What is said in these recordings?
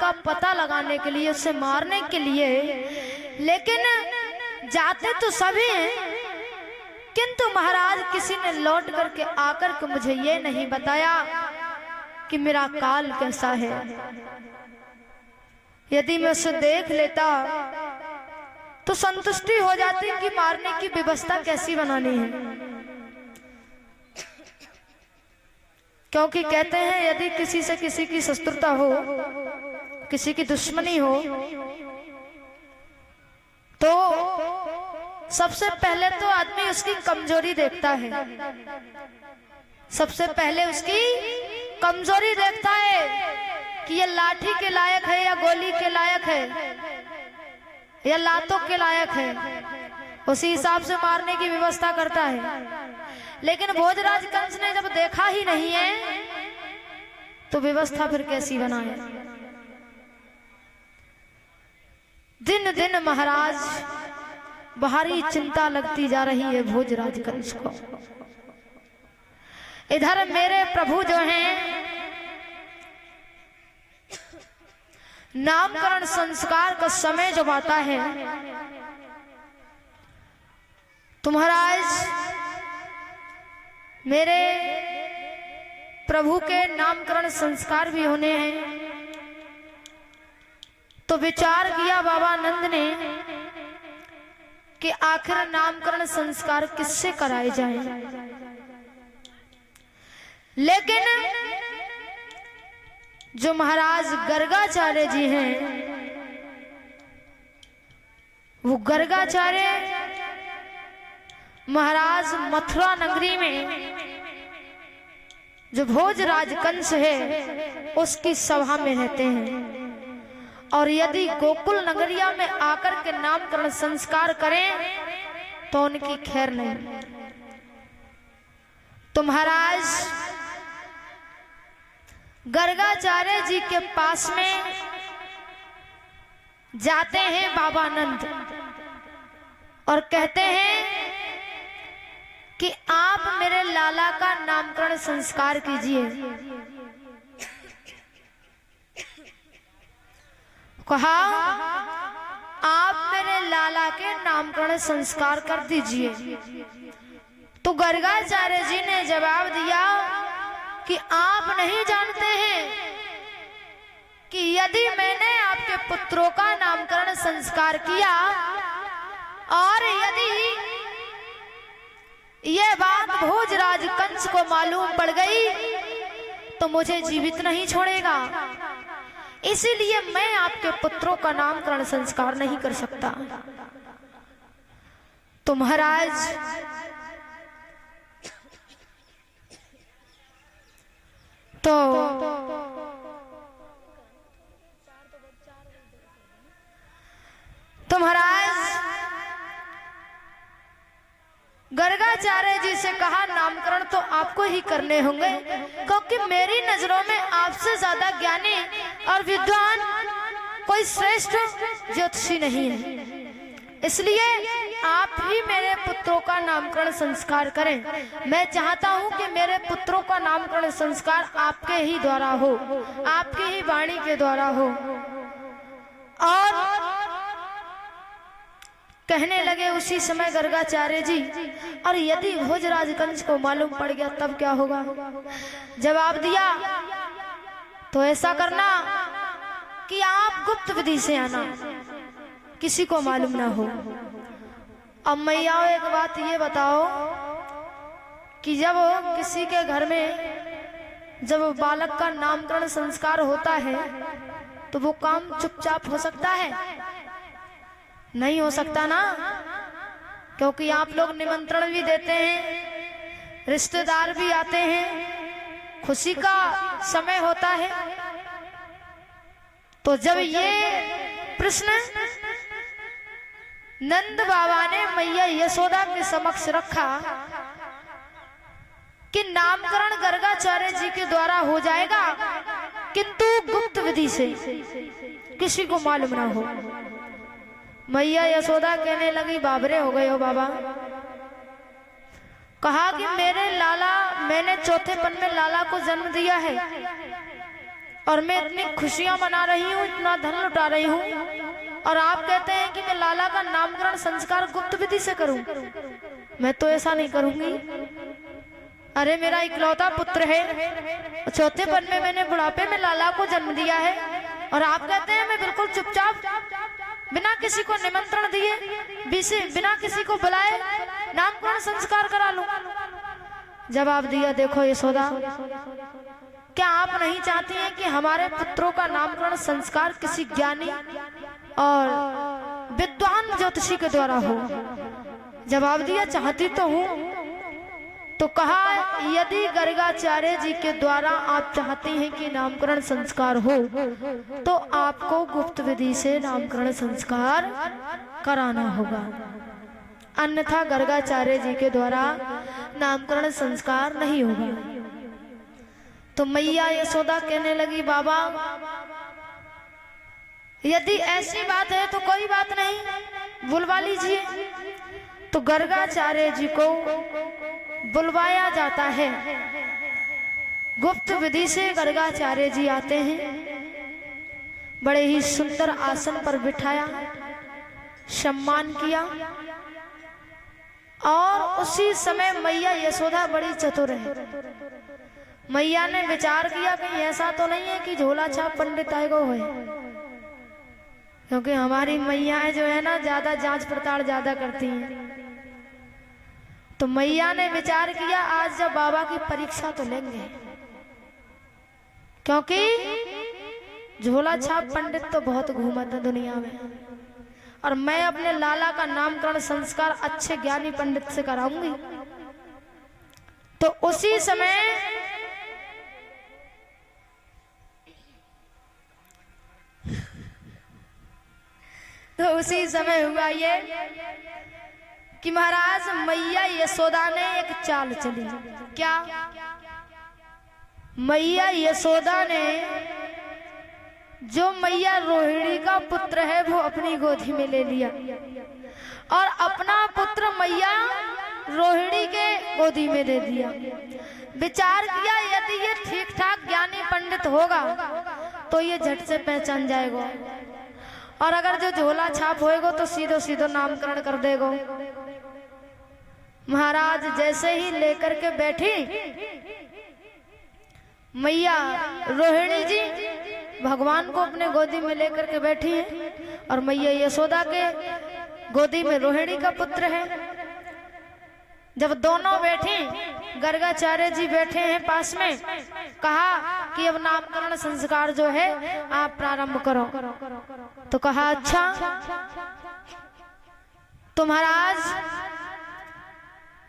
का पता लगाने के लिए, उसे मारने के लिए, लेकिन जाते तो सभी हैं, किंतु महाराज किसी ने लौट करके आकर के मुझे ये नहीं बताया कि मेरा काल कैसा है। यदि मैं उसे देख लेता तो संतुष्टि हो जाती कि मारने की व्यवस्था कैसी बनानी है, क्योंकि कहते हैं यदि किसी से किसी की शत्रुता हो, किसी की दुश्मनी हो, तो सबसे पहले तो आदमी उसकी कमजोरी देखता है। सबसे पहले उसकी कमजोरी देखता है कि ये लाठी के लायक है या गोली के लायक है या लातों के लायक है, उसी हिसाब से मारने की व्यवस्था करता है। लेकिन भोजराज कंस ने जब देखा ही नहीं है तो व्यवस्था फिर कैसी बनाए। दिन दिन महाराज भारी चिंता लगती जा रही है भोजराज कंस को। इधर मेरे प्रभु जो हैं नामकरण संस्कार का समय जब आता है तो महाराज मेरे प्रभु के नामकरण संस्कार भी होने हैं। तो विचार किया बाबा नंद ने कि आखिर नामकरण संस्कार किससे कराए जाएं। लेकिन जो महाराज गर्गाचार्य जी हैं, वो गर्गाचार्य महाराज मथुरा नगरी में जो भोजराज कंस है उसकी सभा में रहते हैं, और यदि गोकुल नगरिया में आकर के नामकरण संस्कार करें तो उनकी खैर नहीं। तो महाराज गर्गाचार्य जी के पास में जाते हैं बाबा नंद और कहते हैं कि आप मेरे लाला का नामकरण संस्कार कीजिए। कहा आप मेरे लाला के नामकरण संस्कार कर दीजिए। तो गर्गाचार्य जी ने जवाब दिया कि आप नहीं जानते हैं कि यदि मैंने आपके पुत्रों का नामकरण संस्कार किया और यदि यह बात भोजराज कंस को मालूम पड़ गई तो मुझे जीवित नहीं छोड़ेगा, इसीलिए मैं आपके पुत्रों का नामकरण संस्कार नहीं कर सकता। तो महाराज तो महाराज गर्गाचार्य जी से कहा नामकरण तो आपको ही करने होंगे, क्योंकि मेरी नजरों में आपसे ज्यादा ज्ञानी और विद्वान कोई श्रेष्ठ ज्योतिषी नहीं है, इसलिए आप ही मेरे पुत्रों का नामकरण संस्कार करें। मैं चाहता हूं कि मेरे पुत्रों का नामकरण संस्कार आपके ही द्वारा हो, आपकी ही वाणी के द्वारा हो। और कहने लगे उसी समय गर्गाचार्य जी, और यदि भोजराज कंस को मालूम पड़ गया तब क्या होगा। जवाब दिया तो ऐसा करना कि आप गुप्त विधि से आना, किसी को मालूम ना हो। अब मैया एक बात ये बताओ कि जब किसी के घर में जब बालक का नामकरण संस्कार होता है तो वो काम चुपचाप हो सकता है? नहीं हो सकता ना, क्योंकि आप लोग निमंत्रण भी देते हैं, रिश्तेदार भी आते हैं, खुशी का समय होता है। तो जब ये प्रश्न नंद बाबा ने मैया यशोदा के समक्ष रखा कि नामकरण गर्गाचार्य जी के द्वारा हो जाएगा, किंतु गुप्त विधि से, किसी को मालूम ना हो। मैया यशोदा कहने लगी बाबरे हो गए हो बाबा। कहा कि मेरे लाला, मैंने चौथेपन में लाला को जन्म दिया है, और मैं इतनी खुशियां मना रही हूँ, इतना धन लुटा रही हूँ, और आप कहते हैं कि मैं लाला का नामकरण संस्कार गुप्त विधि से करूं। मैं तो ऐसा नहीं करूंगी। अरे मेरा इकलौता पुत्र है, चौथेपन में मैंने बुढ़ापे में लाला को जन्म दिया है, और आप कहते हैं मैं बिल्कुल चुपचाप बिना किसी को निमंत्रण दिए, बिना किसी को बुलाए नामकरण संस्कार करा लूं। जवाब दिया, देखो यशोदा, क्या आप नहीं चाहती हैं कि हमारे पुत्रों का नामकरण संस्कार किसी ज्ञानी और विद्वान ज्योतिषी के द्वारा हो? जवाब दिया, चाहती तो हूँ। तो कहा, यदि गर्गाचार्य जी के द्वारा आप चाहती हैं कि नामकरण संस्कार हो तो आपको गुप्त विधि से नामकरण संस्कार कराना होगा, अन्यथा गर्गाचार्य जी के द्वारा नामकरण संस्कार नहीं होगा। तो मैया यशोदा कहने लगी, बाबा यदि ऐसी बात है तो कोई बात नहीं, बुलवा लीजिए। तो गर्गाचार्य जी को बुलवाया जाता है। गुप्त विधि से गर्गाचार्य जी आते हैं, बड़े ही सुंदर आसन पर बिठाया, सम्मान किया, और उसी समय मैया यशोदा बड़ी चतुर है। मैया ने विचार किया कहीं ऐसा तो नहीं है कि झोला छाप पंडित आएगा हो, क्योंकि हमारी मैयाएं जो है ना ज्यादा जांच पड़ताल ज्यादा करती हैं। तो मैया ने विचार किया, आज जब बाबा की परीक्षा तो लेंगे, क्योंकि झोला छाप पंडित तो बहुत घूमत है दुनिया में, और मैं अपने लाला का नामकरण संस्कार अच्छे ज्ञानी पंडित से कराऊंगी। तो उसी समय हुआ ये कि महाराज मैया यशोदा ने एक चाल चली। क्या? मैया यशोदा ने जो मैया रोहिणी का पुत्र है वो अपनी गोदी में ले लिया, और अपना पुत्र मैया रोहिणी के गोदी में दे दिया। विचार किया, यदि ये ठीक ठाक ज्ञानी पंडित होगा तो ये झट से पहचान जाएगा, और अगर जो झोला छाप होएगा तो सीधो सीधो नामकरण कर देगा। महाराज जैसे ही लेकर के बैठी मैया रोहिणी जी भगवान को अपने गोदी में लेकर के बैठी है, और मैया यशोदा के गोदी में रोहिणी का पुत्र है। जब दोनों बैठी, गर्गाचार्य जी बैठे हैं पास में, कहा कि अब नामकरण संस्कार जो है आप प्रारंभ करो। तो कहा, अच्छा। तो महाराज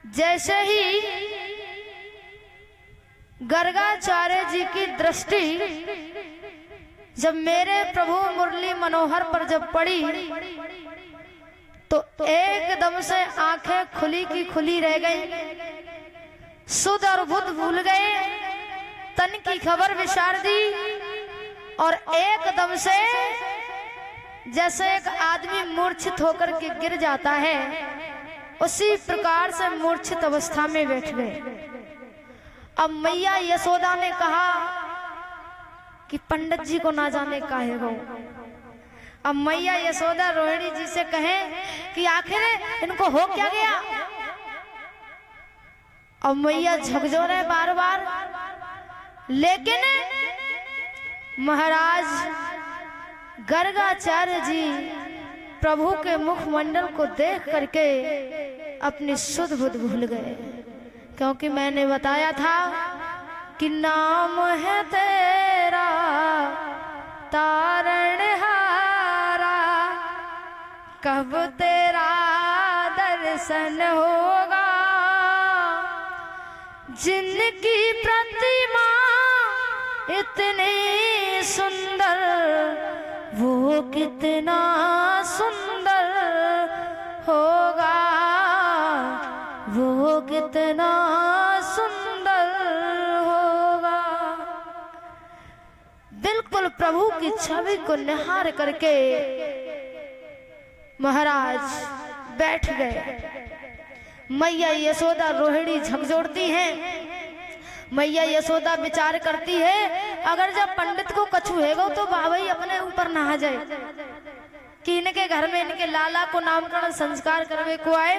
जैसे ही गर्गाचार्य जी की दृष्टि जब मेरे प्रभु मुरली मनोहर पर जब पड़ी तो एकदम से आंखें खुली की खुली रह गई, सुध और बुध भूल गए, तन की खबर विसार दी, और एकदम से जैसे एक आदमी मूर्छित होकर के गिर जाता है उसी प्रकार से मूर्छित अवस्था में बैठ गए। अब मैया यशोदा ने कहा कि पंडित जी को ना जाने काहे हो। अब मैया यशोदा रोहिणी जी से कहे कि आखिर इनको हो क्या गया। अब मैया झकझोरे बार बार, लेकिन महाराज गर्गाचार्य जी प्रभु के मुखमंडल को देख करके अपनी सुध बुध भूल गए, क्योंकि मैंने बताया था कि नाम है तेरा तारणहारा, कब तेरा दर्शन होगा। जिनकी प्रतिमा इतनी सुंदर, वो कितना सुंदर होगा, वो कितना सुंदर होगा। बिल्कुल प्रभु की छवि को निहार करके महाराज बैठ गए। मैया यशोदा रोहिणी झकझोरती हैं। मैया यशोदा विचार करती है, अगर जब पंडित को कछु हैगो तो बाबा ही अपने ऊपर नहा जाए कि इनके घर में इनके लाला को नामकरण संस्कार करने को आए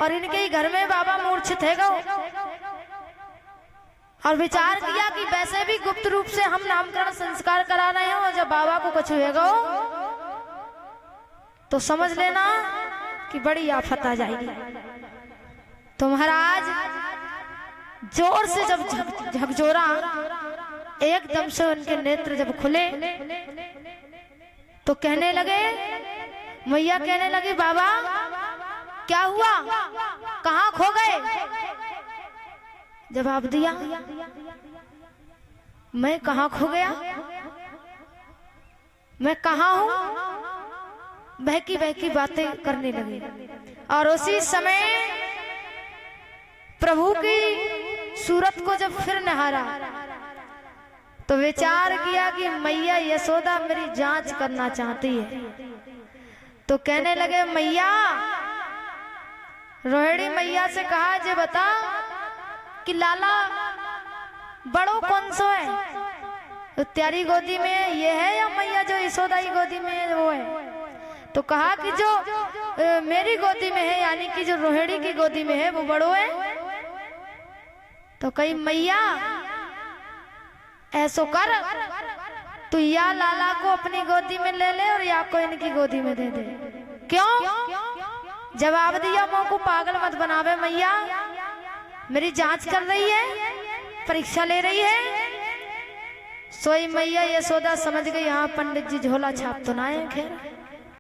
और इनके ही घर में बाबा मूर्छित हैगो। और विचार किया कि वैसे भी गुप्त रूप से हम नामकरण संस्कार करा रहे हैं और जब बाबा को कछु हैगो तो समझ लेना कि बड़ी आफत आ जाएगी। तो महाराज जोर से जब झकझोरा एकदम से उनके नेत्र जब खुले तो कहने लगे, मैया कहने लगी बाबा क्या हुआ, कहाँ खो गए? जवाब दिया, मैं कहाँ खो गया, मैं कहाँ हूं? बहकी बहकी बातें करने लगी। और उसी समय प्रभु की सूरत को जब फिर निहारा तो विचार किया कि मैया यशोदा मेरी जांच करना चाहती है। तो कहने लगे, मैया, रोहिणी मैया से कहा, जे बता कि लाला बड़ो कौन सो है, तो तेरी गोदी में ये है या मैया जो यशोदा की गोदी में है वो है? तो कहा कि जो मेरी गोदी में है यानी कि जो रोहिणी की गोदी में है वो बड़ो है। तो कही, मैया ऐसो कर, तू या लाला को अपनी गोदी में ले ले और या को इनकी गोदी में दे दे। क्यों? जवाब दिया, मों को पागल मत बनावे मैया, मेरी जांच कर रही है, परीक्षा ले रही है। सोई मैया यशोदा समझ गई, हाँ पंडित जी झोला छाप तो ना है। खैर